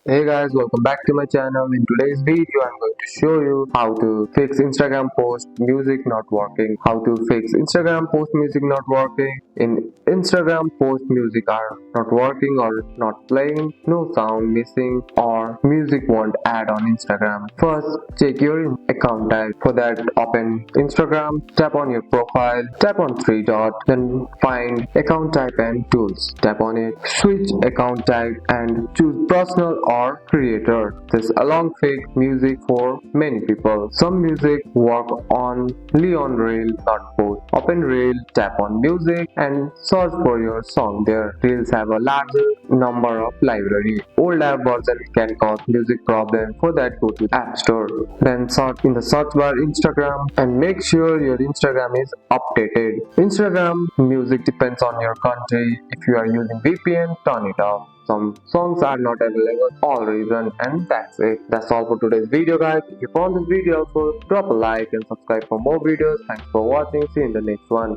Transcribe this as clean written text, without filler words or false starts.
Hey guys, welcome back to my channel. In today's video, I'm going to show you how to fix Instagram post music not working. How to fix Instagram post music not working. In Instagram post music are not working or not playing, no sound missing or music won't add on Instagram. First, check your account type. For that, open Instagram, tap on your profile, tap on three dots, then find account type and tools. Tap on it, switch account type and choose personal or creator. This along fake music for many people. Some music work only on Reel, not post. Open Reel, tap on music and search for your song there. Reels have a larger number of library. Old app version can cause music problem. For that, go to App Store. Then search in the search bar Instagram and make sure your Instagram is updated. Instagram music depends on your country. If you are using VPN, turn it off. Some songs are not available all reason, and that's it. That's all for today's video guys. If you found this video helpful, drop a like and subscribe for more videos. Thanks for watching. See you in the next one.